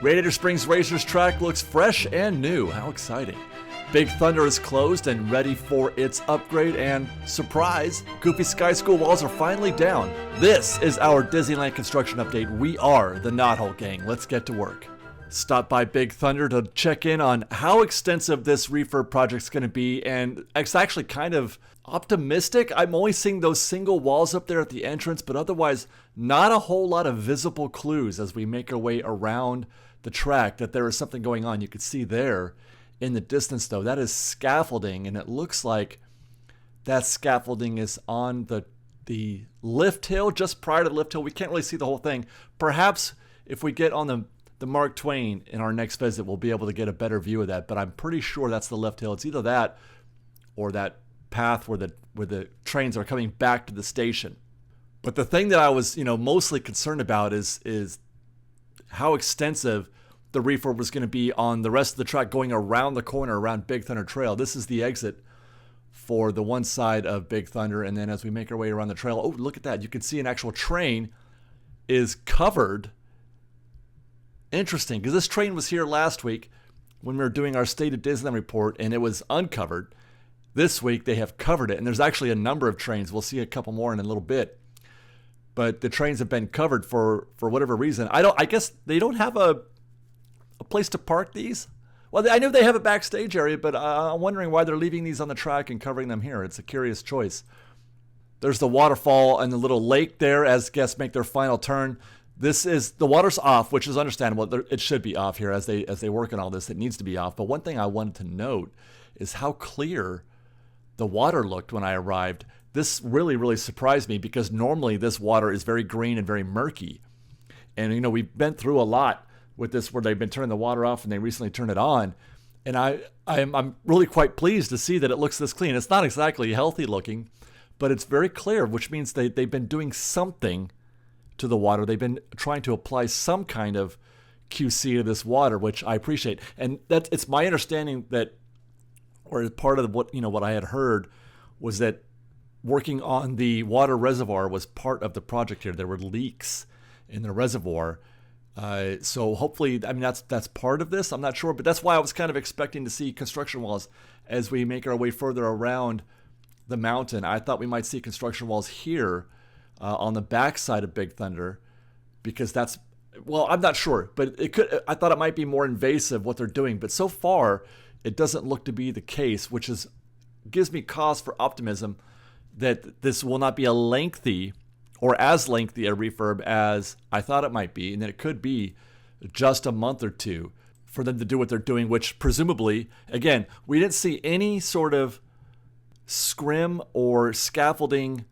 Radiator Springs Racers track looks fresh and new. How exciting. Big Thunder is closed and ready for its upgrade, and surprise, Goofy Sky School walls are finally down. This is our Disneyland construction update. We are the Knothole Gang. Let's get to work. Stop by Big Thunder to check in on how extensive this refurb project's going to be, and it's actually kind of optimistic. I'm only seeing those single walls up there at the entrance, but otherwise not a whole lot of visible clues as we make our way around the track that there is something going on. You can see there in the distance, though, that is scaffolding, and it looks like that scaffolding is on the lift hill, just prior to the lift hill. We can't really see the whole thing. Perhaps if we get on the Mark Twain in our next visit, we'll be able to get a better view of that, but I'm pretty sure that's the lift hill. It's either that or that path where the trains are coming back to the station. But the thing that I was, mostly concerned about is how extensive the refurb was going to be on the rest of the track going around the corner around Big Thunder Trail. This is the exit for the one side of Big Thunder, and then as we make our way around the trail, oh, look at that. You can see an actual train is covered. Interesting, because this train was here last week when we were doing our State of Disneyland report, and it was uncovered. This week they have covered it, and there's actually a number of trains. We'll see a couple more in a little bit. But the trains have been covered for whatever reason. I guess they don't have a place to park these. Well, I know they have a backstage area, but I'm wondering why they're leaving these on the track and covering them here. It's a curious choice. There's the waterfall and the little lake there as guests make their final turn. The water's off, which is understandable. It should be off here as they work on all this. It needs to be off. But one thing I wanted to note is how clear the water looked when I arrived. This really, really surprised me because normally this water is very green and very murky. And, we've been through a lot with this where they've been turning the water off and they recently turned it on. And I'm really quite pleased to see that it looks this clean. It's not exactly healthy looking, but it's very clear, which means they've been doing something to the water. They've been trying to apply some kind of QC to this water, which I appreciate. And it's my understanding that, or part of what I had heard, was that working on the water reservoir was part of the project here. There were leaks in the reservoir. So hopefully, that's part of this. I'm not sure, but that's why I was kind of expecting to see construction walls as we make our way further around the mountain. I thought we might see construction walls here on the backside of Big Thunder, because I'm not sure, but I thought it might be more invasive what they're doing, but so far it doesn't look to be the case, which gives me cause for optimism that this will not be a lengthy or as lengthy a refurb as I thought it might be, and that it could be just a month or two for them to do what they're doing, which presumably, again, we didn't see any sort of scrim or scaffolding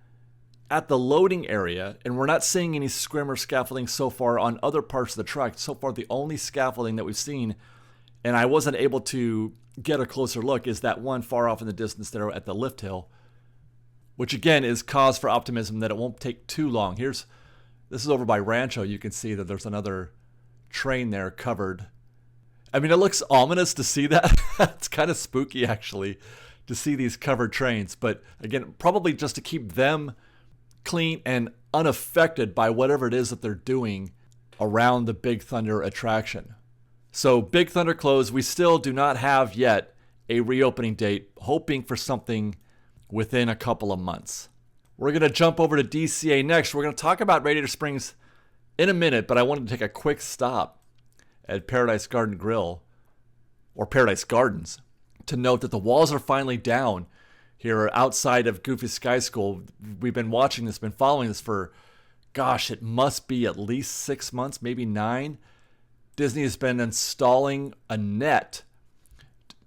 at the loading area, and we're not seeing any scrim or scaffolding so far on other parts of the track. So far, the only scaffolding that we've seen, and I wasn't able to get a closer look, is that one far off in the distance there at the lift hill, which again is cause for optimism that it won't take too long. This is over by Rancho. You can see that there's another train there covered. It looks ominous to see that. It's kind of spooky, actually, to see these covered trains. But again, probably just to keep them clean and unaffected by whatever it is that they're doing around the Big Thunder attraction. So Big Thunder closed. We still do not have yet a reopening date, hoping for something within a couple of months. We're going to jump over to DCA next. We're going to talk about Radiator Springs in a minute, but I wanted to take a quick stop at Paradise Garden Grill, or Paradise Gardens, to note that the walls are finally down here outside of Goofy Sky School. We've been watching this, been following this for, it must be at least 6 months, maybe 9. Disney has been installing a net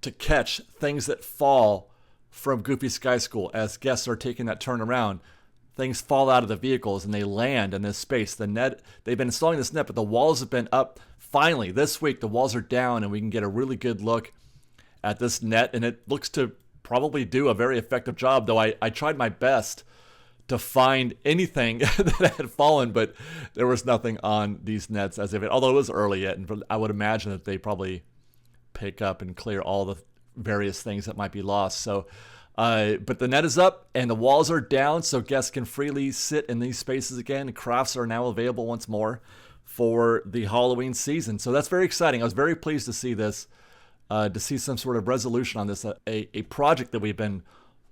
to catch things that fall from Goofy Sky School as guests are taking that turn around. Things fall out of the vehicles and they land in this space. The net, they've been installing this net, but the walls have been up. Finally, this week, the walls are down and we can get a really good look at this net, and it looks to probably do a very effective job, though I tried my best to find anything that had fallen, but there was nothing on these nets although it was early yet, and I would imagine that they probably pick up and clear all the various things that might be lost. So, but the net is up and the walls are down, so guests can freely sit in these spaces again. Crafts are now available once more for the Halloween season. So that's very exciting. I was very pleased to see this, to see some sort of resolution on this, a project that we've been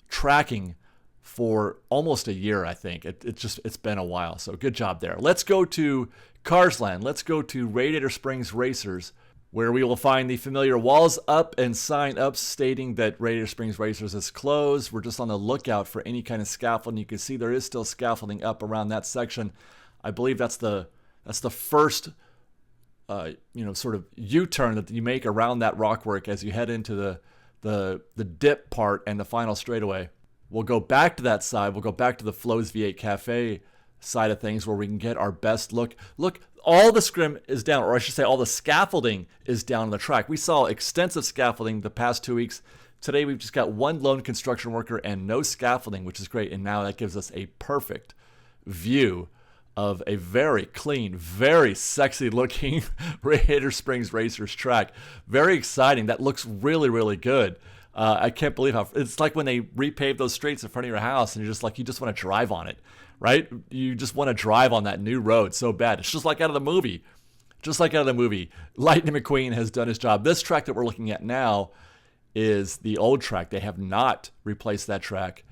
tracking for almost a year, I think. It's been a while. So good job there. Let's go to Carsland. Let's go to Radiator Springs Racers, where we will find the familiar walls up and sign up stating that Radiator Springs Racers is closed. We're just on the lookout for any kind of scaffolding. You can see there is still scaffolding up around that section. I believe that's the first sort of U-turn that you make around that rockwork as you head into the dip part and the final straightaway. We'll go back to that side. We'll go back to the Flo's V8 Cafe side of things where we can get our best look. Look, all the scrim is down, or I should say all the scaffolding is down on the track. We saw extensive scaffolding the past 2 weeks. Today we've just got one lone construction worker and no scaffolding, which is great. And now that gives us a perfect view of a very clean, very sexy looking Radiator Springs Racers track. Very exciting. That looks really, really good. I can't believe how it's like when they repave those streets in front of your house and you just want to drive on it, right? You just want to drive on that new road so bad. It's just like out of the movie. Just like out of the movie. Lightning McQueen has done his job. This track that we're looking at now is the old track. They have not replaced that track.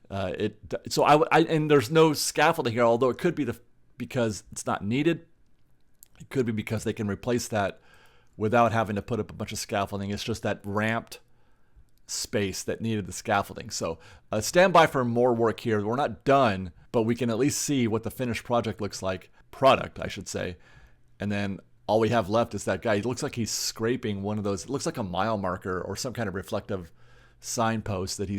And there's no scaffolding here, although it could be because it's not needed. It could be because they can replace that without having to put up a bunch of scaffolding. It's just that ramped space that needed the scaffolding. So stand by for more work here. We're not done, but we can at least see what the finished project looks like. Product, I should say. And then all we have left is that guy. It looks like he's scraping one of those. It looks like a mile marker or some kind of reflective signpost that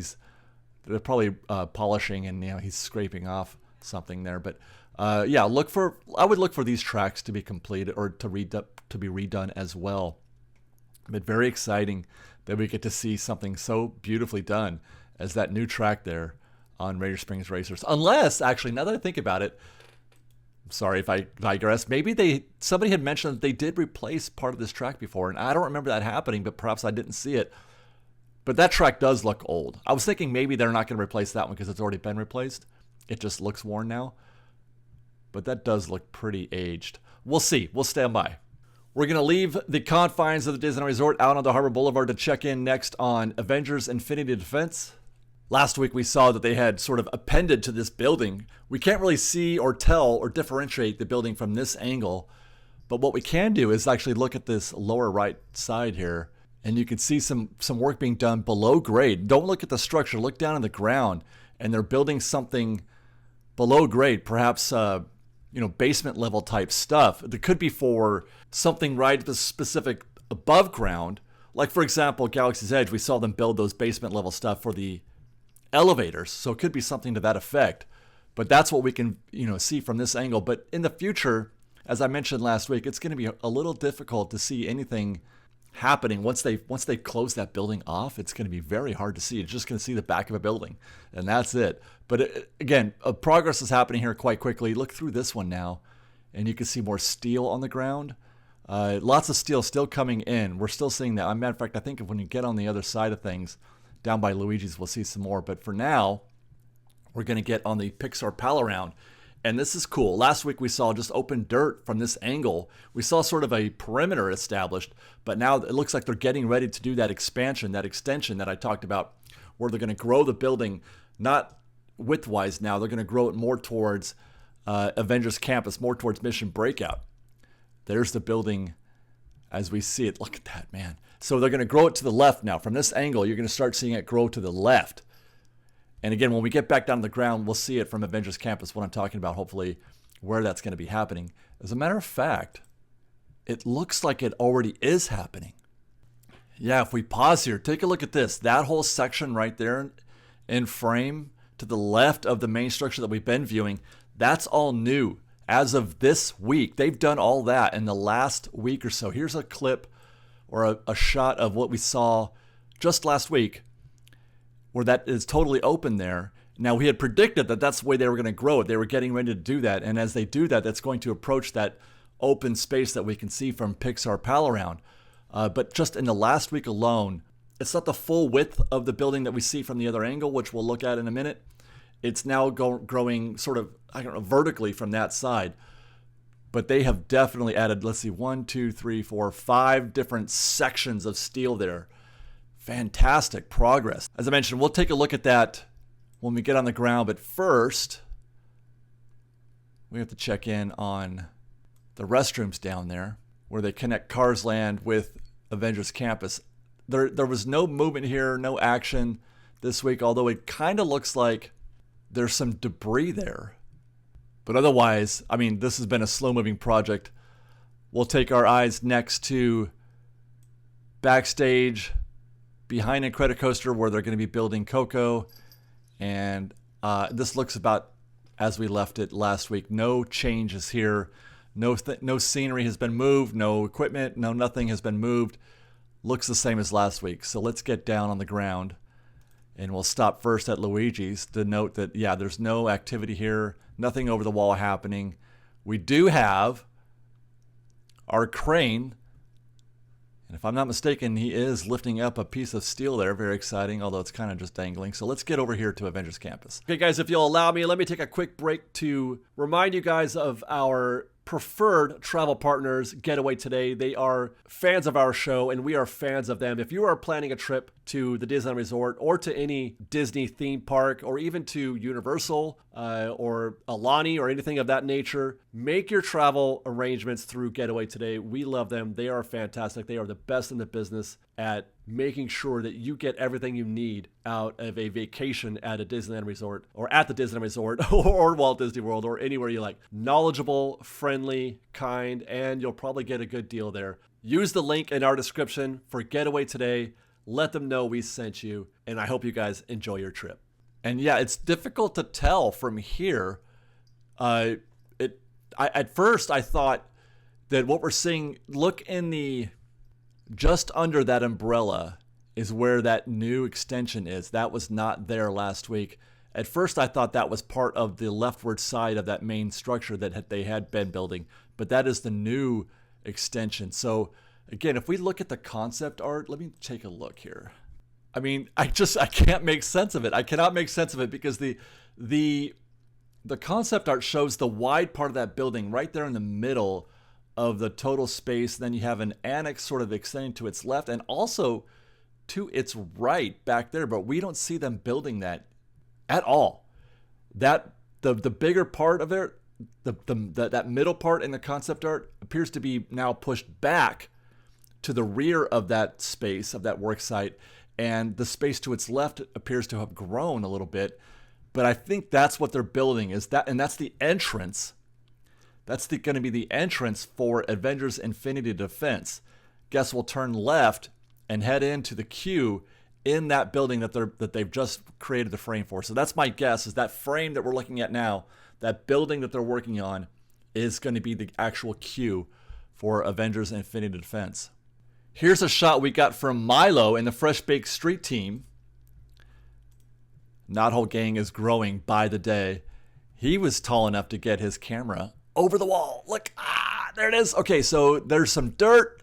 they're probably polishing, and he's scraping off something there. But I would look for these tracks to be completed or to be redone as well. But very exciting that we get to see something so beautifully done as that new track there on Radiator Springs Racers. Unless, actually, now that I think about it, I'm sorry if I digress, maybe somebody had mentioned that they did replace part of this track before, and I don't remember that happening, but perhaps I didn't see it. But that track does look old. I was thinking maybe they're not going to replace that one because it's already been replaced. It just looks worn now. But that does look pretty aged. We'll see. We'll stand by. We're going to leave the confines of the Disneyland Resort out onto Harbor Boulevard to check in next on Avengers Infinity Defense. Last week we saw that they had sort of appended to this building. We can't really see or tell or differentiate the building from this angle. But what we can do is actually look at this lower right side here. And you can see some work being done below grade. Don't look at the structure. Look down on the ground. And they're building something below grade, perhaps basement level type stuff. That could be for something right specific above ground. Like, for example, Galaxy's Edge, we saw them build those basement level stuff for the elevators. So it could be something to that effect. But that's what we can see from this angle. But in the future, as I mentioned last week, it's going to be a little difficult to see anything happening once they close that building off. It's going to be very hard to see. It's just going to see the back of a building, and that's it. But again, progress is happening here quite quickly. Look through this one now, and you can see more steel on the ground. Lots of steel still coming in. We're still seeing that. As a matter of fact, I think when you get on the other side of things, down by Luigi's, we'll see some more. But for now, we're going to get on the Pixar Pal Around. And this is cool. Last week we saw just open dirt from this angle. We saw sort of a perimeter established, but now it looks like they're getting ready to do that expansion, that extension that I talked about, where they're going to grow the building, not widthwise now. They're going to grow it more towards Avengers Campus, more towards Mission Breakout. There's the building as we see it. Look at that, man. So they're going to grow it to the left now. From this angle, you're going to start seeing it grow to the left. And again, when we get back down to the ground, we'll see it from Avengers Campus, what I'm talking about, hopefully, where that's going to be happening. As a matter of fact, it looks like it already is happening. Yeah, if we pause here, take a look at this. That whole section right there in frame to the left of the main structure that we've been viewing, that's all new. As of this week, they've done all that in the last week or so. Here's a clip or a shot of what we saw just last week, where that is totally open there. Now, we had predicted that that's the way they were going to grow it. They were getting ready to do that. And as they do that, that's going to approach that open space that we can see from Pixar Pal Around. But just in the last week alone, it's not the full width of the building that we see from the other angle, which we'll look at in a minute. It's now growing sort of, vertically from that side. but they have definitely added, let's see, 1, 2, 3, 4, 5 different sections of steel there. Fantastic progress. As I mentioned, we'll take a look at that when we get on the ground, but first, we have to check in on the restrooms down there where they connect Cars Land with Avengers Campus. There was no movement here, no action this week, although it kind of looks like there's some debris there. But otherwise, I mean, this has been a slow-moving project. We'll take our eyes next to backstage behind Incredicoaster where they're going to be building Coco. And this looks about as we left it last week. No changes here. No scenery has been moved. No equipment. Nothing has been moved. Looks the same as last week. So let's get down on the ground. And we'll stop first at Luigi's to note that, yeah, there's no activity here. Nothing over the wall happening. We do have our crane. And if I'm not mistaken, he is lifting up a piece of steel there. Very exciting, although it's kind of just dangling. So let's get over here to Avengers Campus. Okay, guys, if you'll allow me, let me take a quick break to remind you guys of our preferred travel partners, GetAwayToday. They are fans of our show, and we are fans of them. If you are planning a trip to the Disneyland Resort or to any Disney theme park or even to Universal or Alani or anything of that nature, make your travel arrangements through GetAwayToday. We love them. They are fantastic. They are the best in the business at making sure that you get everything you need out of a vacation at a Disneyland Resort or at the Disneyland Resort or Walt Disney World or anywhere you like. Knowledgeable, friendly, kind, and you'll probably get a good deal there. Use the link in our description for GetAwayToday. Let them know we sent you, and I hope you guys enjoy your trip. And yeah, it's difficult to tell from here. At first I thought that what we're seeing, look in the just under that umbrella is where that new extension is. That was not there last week. At first I thought that was part of the leftward side of that main structure that they had been building, but that is the new extension. So again, if we look at the concept art, let me take a look here. I mean, I can't make sense of it. I cannot make sense of it because the concept art shows the wide part of that building right there in the middle of the total space. Then you have an annex sort of extending to its left and also to its right back there, but we don't see them building that at all. That the bigger part of it, that middle part in the concept art appears to be now pushed back to the rear of that space, of that work site, and the space to its left appears to have grown a little bit. But I think that's what they're building, is that, and that's the entrance. That's going to be the entrance for Avengers Infinity Defense. Guess we'll turn left and head into the queue in that building that they've just created the frame for. So that's my guess, is that frame that we're looking at now, that building that they're working on, is going to be the actual queue for Avengers Infinity Defense. Here's a shot we got from Milo and the Fresh Baked Street team. Knothole Gang is growing by the day. He was tall enough to get his camera over the wall. Look, there it is. Okay, so there's some dirt.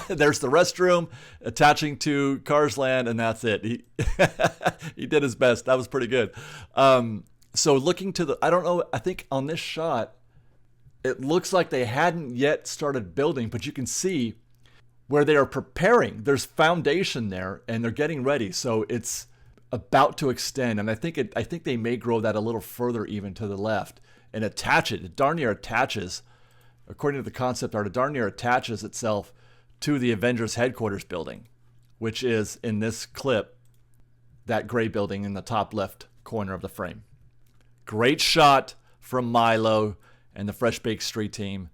There's the restroom attaching to Cars Land, and that's it. He did his best. That was pretty good. So looking to the, I don't know, I think on this shot, it looks like they hadn't yet started building, but you can see where they are preparing. There's foundation there, and they're getting ready. So it's about to extend, and I think they may grow that a little further even to the left and attach it. It darn near attaches, according to the concept art, it darn near attaches itself to the Avengers headquarters building, which is in this clip, that gray building in the top left corner of the frame. Great shot from Milo and the Fresh Baked Street team.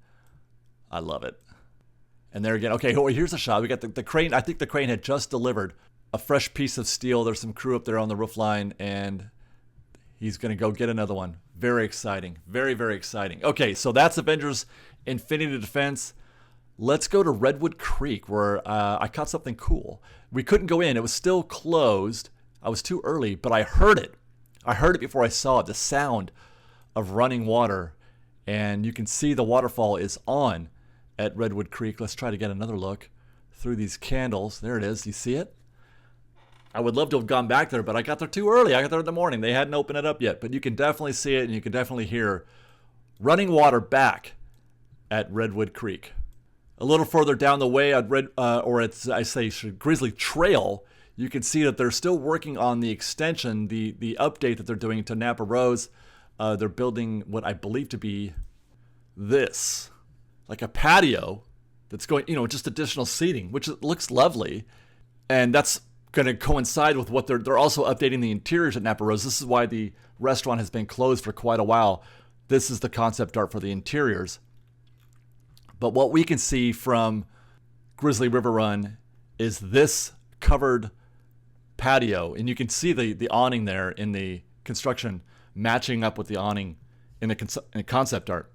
I love it. And there again, okay, here's a shot. We got the crane. I think the crane had just delivered a fresh piece of steel. There's some crew up there on the roof line, and he's going to go get another one. Very exciting. Very, very exciting. Okay, so that's Avengers Infinity Defense. Let's go to Redwood Creek, where I caught something cool. We couldn't go in. It was still closed. I was too early, but I heard it. I heard it before I saw it, the sound of running water. And you can see the waterfall is on at Redwood Creek. Let's try to get another look through these candles. There it is. You see it? I would love to have gone back there, but I got there too early. I got there in the morning. They hadn't opened it up yet, but you can definitely see it, and you can definitely hear running water back at Redwood Creek. A little further down the way at Grizzly Trail, you can see that they're still working on the extension, the update that they're doing to Napa Rose. They're building what I believe to be this, like a patio that's going, just additional seating, which looks lovely. And that's going to coincide with what they're also updating the interiors at Napa Rose. This is why the restaurant has been closed for quite a while. This is the concept art for the interiors. But what we can see from Grizzly River Run is this covered patio. And you can see the awning there in the construction matching up with the awning in the concept art.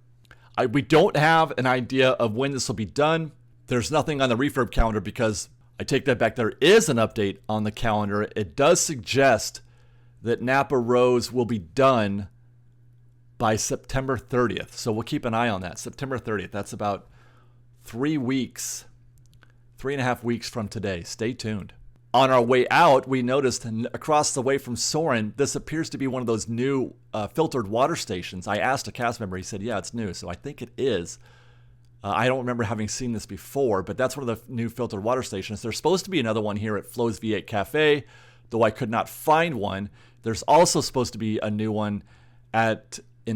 We don't have an idea of when this will be done. There's nothing on the refurb calendar because I take that back. There is an update on the calendar. It does suggest that Napa Rose will be done by September 30th. So we'll keep an eye on that. September 30th. That's about 3 weeks, 3.5 weeks from today. Stay tuned. On our way out, we noticed across the way from Soren, this appears to be one of those new filtered water stations. I asked a cast member. He said, yeah, it's new. So I think it is. I don't remember having seen this before, but that's one of the new filtered water stations. There's supposed to be another one here at Flo's V8 Cafe, though I could not find one. There's also supposed to be a new one on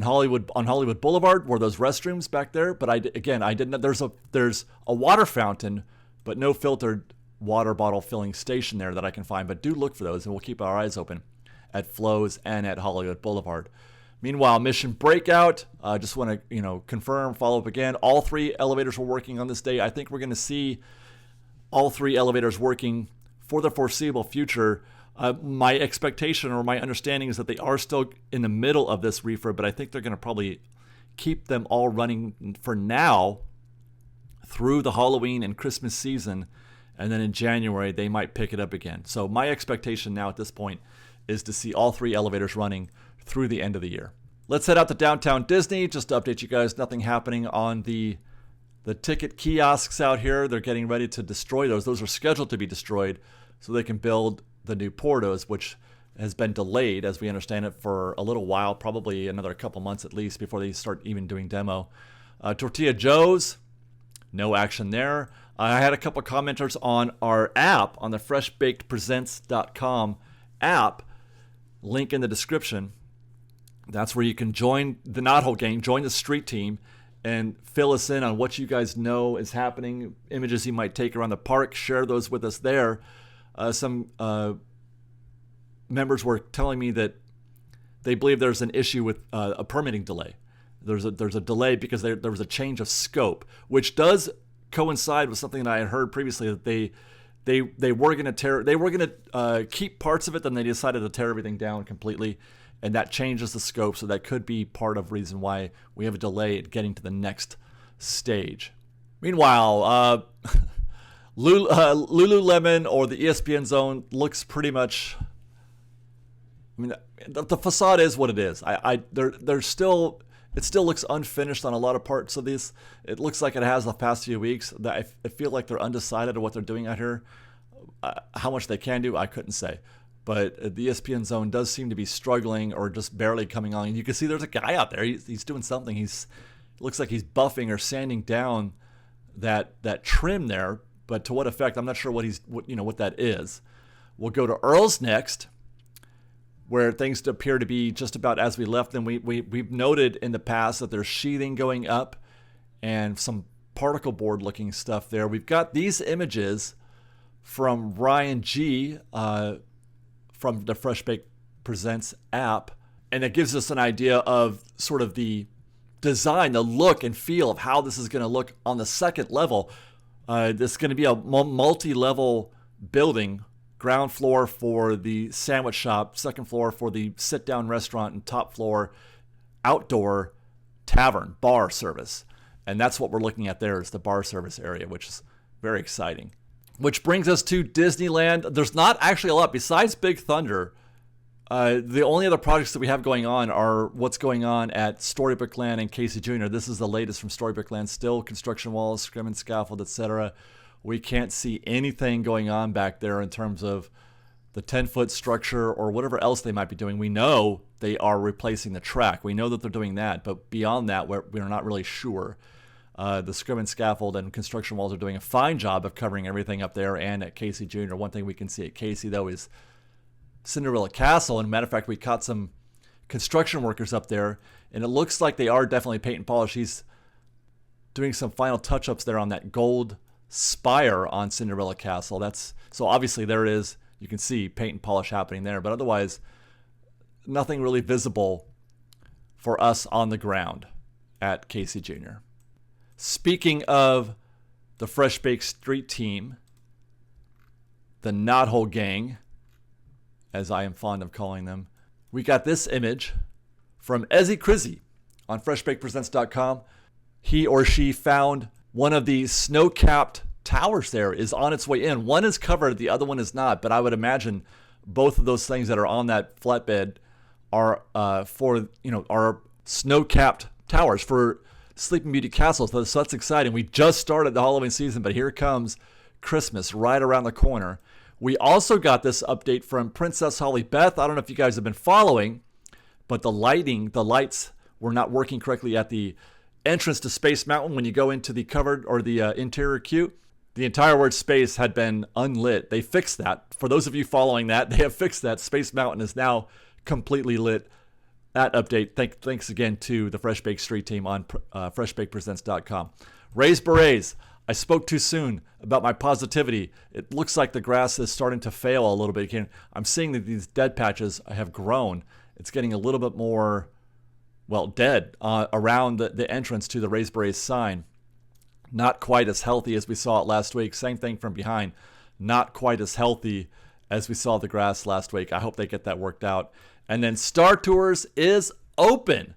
Hollywood Boulevard, where those restrooms back there. But I didn't. There's a water fountain, but no filtered water bottle filling station there that I can find. But do look for those, and we'll keep our eyes open at Flo's and at Hollywood Boulevard. Meanwhile, Mission Breakout, just want to confirm, follow up again. All 3 elevators were working on this day. I think we're going to see all 3 elevators working for the foreseeable future. My expectation or my understanding is that they are still in the middle of this refurb, but I think they're going to probably keep them all running for now through the Halloween and Christmas season, and then in January they might pick it up again. So my expectation now at this point is to see all 3 elevators running through the end of the year. Let's head out to downtown Disney. Just to update you guys, nothing happening on the ticket kiosks out here. They're getting ready to destroy those. Those are scheduled to be destroyed so they can build the new Portos, which has been delayed, as we understand it, for a little while, probably another couple months at least before they start even doing demo. Tortilla Joe's, no action there. I had a couple commenters on our app, on the freshbakedpresents.com app, link in the description. That's where you can join the Knothole Gang, join the street team, and fill us in on what you guys know is happening, images you might take around the park, share those with us there. Some members were telling me that they believe there's an issue with a permitting delay. There's a delay because there was a change of scope, which does coincide with something that I had heard previously, that they were going to keep parts of it, then they decided to tear everything down completely, and that changes the scope. So that could be part of the reason why we have a delay at getting to the next stage. Meanwhile, Lululemon or the ESPN Zone looks pretty much. I mean, the facade is what it is. They're still. It still looks unfinished on a lot of parts of this. It looks like it has the past few weeks. I feel like they're undecided on what they're doing out here. How much they can do, I couldn't say. But the ESPN Zone does seem to be struggling or just barely coming on. And you can see there's a guy out there. He's doing something. It looks like he's buffing or sanding down that trim there. But to what effect, I'm not sure what that is. We'll go to Earl's next, where things appear to be just about as we left them. We've noted in the past that there's sheathing going up and some particle board looking stuff there. We've got these images from Ryan G from the Fresh Baked Presents app, and it gives us an idea of sort of the design, the look and feel of how this is going to look on the second level. This is going to be a multi-level building. Ground floor for the sandwich shop, second floor for the sit-down restaurant, and top floor outdoor tavern, bar service. And that's what we're looking at there, is the bar service area, which is very exciting. Which brings us to Disneyland. There's not actually a lot. Besides Big Thunder, the only other projects that we have going on are what's going on at Storybook Land and Casey Jr. This is the latest from Storybook Land. Still construction walls, scrim and scaffold, etc. We can't see anything going on back there in terms of the 10-foot structure or whatever else they might be doing. We know they are replacing the track. We know that they're doing that, but beyond that, we're not really sure. The scrim and scaffold and construction walls are doing a fine job of covering everything up there and at Casey Jr. One thing we can see at Casey, though, is Cinderella Castle. And matter of fact, we caught some construction workers up there, and it looks like they are definitely paint and polish. He's doing some final touch-ups there on that gold spire on Cinderella Castle. So obviously there it is. You can see paint and polish happening there, but otherwise nothing really visible for us on the ground at Casey Jr. Speaking of the Fresh Baked Street Team, the Knothole Gang, as I am fond of calling them, we got this image from Ezzy Crizzy on freshbakepresents.com. He or she found one of the snow-capped towers there is on its way in. One is covered, the other one is not, but I would imagine both of those things that are on that flatbed are are snow-capped towers for Sleeping Beauty Castle. So that's exciting. We just started the Halloween season, but here comes Christmas right around the corner. We also got this update from Princess Holly Beth. I don't know if you guys have been following, but the lights were not working correctly at the entrance to Space Mountain when you go into the covered or the interior queue. The entire word space had been unlit. They fixed that. For those of you following that, they have fixed that. Space Mountain is now completely lit. That update, thanks again to the Fresh Baked Street Team on freshbakepresents.com. Raised berets. I spoke too soon about my positivity. It looks like the grass is starting to fail a little bit again. I'm seeing that these dead patches have grown. It's getting a little bit more, dead around the entrance to the Raised Berets sign. Not quite as healthy as we saw it last week. Same thing from behind. Not quite as healthy as we saw the grass last week. I hope they get that worked out. And then Star Tours is open.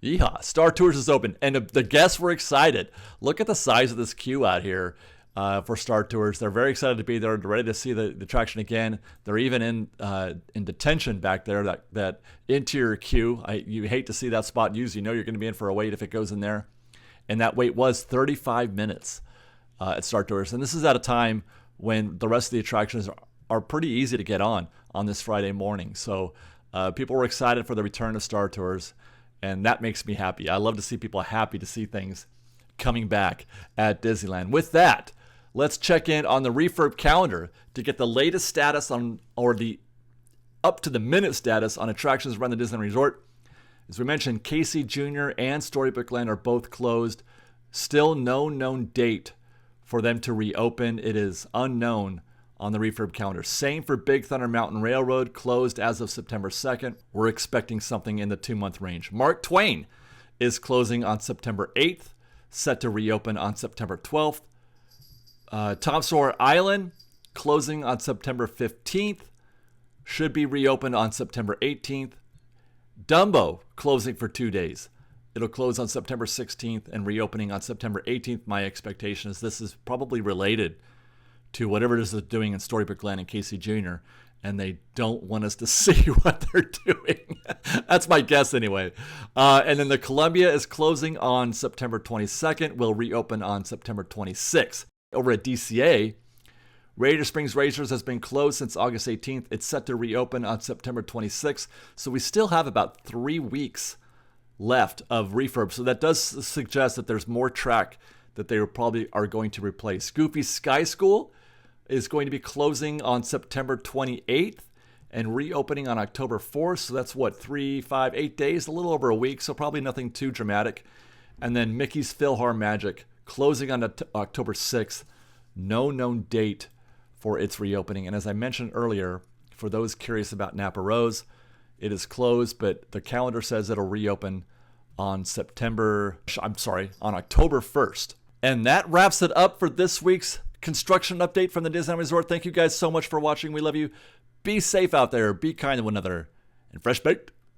Yeehaw. Star Tours is open. And the guests were excited. Look at the size of this queue out here for Star Tours. They're very excited to be there. They're ready to see the attraction again. They're even in detention back there, that interior queue. You hate to see that spot used. You know you're going to be in for a wait if it goes in there. And that wait was 35 minutes at Star Tours. And this is at a time when the rest of the attractions are pretty easy to get on this Friday morning. So people were excited for the return of Star Tours, and that makes me happy. I love to see people happy to see things coming back at Disneyland. With that, let's check in on the refurb calendar to get the latest status on, or the up-to-the-minute status on attractions around the Disneyland Resort. As we mentioned, Casey Jr. and Storybook Land are both closed. Still no known date for them to reopen. It is unknown on the refurb calendar. Same for Big Thunder Mountain Railroad, closed as of September 2nd. We're expecting something in the 2-month range. Mark Twain is closing on September 8th, set to reopen on September 12th. Tom Sawyer Island closing on September 15th, should be reopened on September 18th. Dumbo closing for 2 days. It'll close on September 16th and reopening on September 18th. My expectation is this is probably related to whatever it is they're doing in Storybook Land and Casey Jr., and they don't want us to see what they're doing. That's my guess anyway. And then the Columbia is closing on September 22nd. Will reopen on September 26th. Over at DCA, Radiator Springs Racers has been closed since August 18th. It's set to reopen on September 26th. So we still have about 3 weeks left of refurb. So that does suggest that there's more track that they probably are going to replace. Goofy Sky School is going to be closing on September 28th and reopening on October 4th. So that's 3, 5, 8 days, a little over a week. So probably nothing too dramatic. And then Mickey's PhilharMagic closing on October 6th. No known date for its reopening. And as I mentioned earlier, for those curious about Napa Rose, it is closed, but the calendar says it'll reopen on October 1st. And that wraps it up for this week's construction update from the Disneyland Resort. Thank you guys so much for watching. We love you. Be safe out there. Be kind to one another. And fresh baked.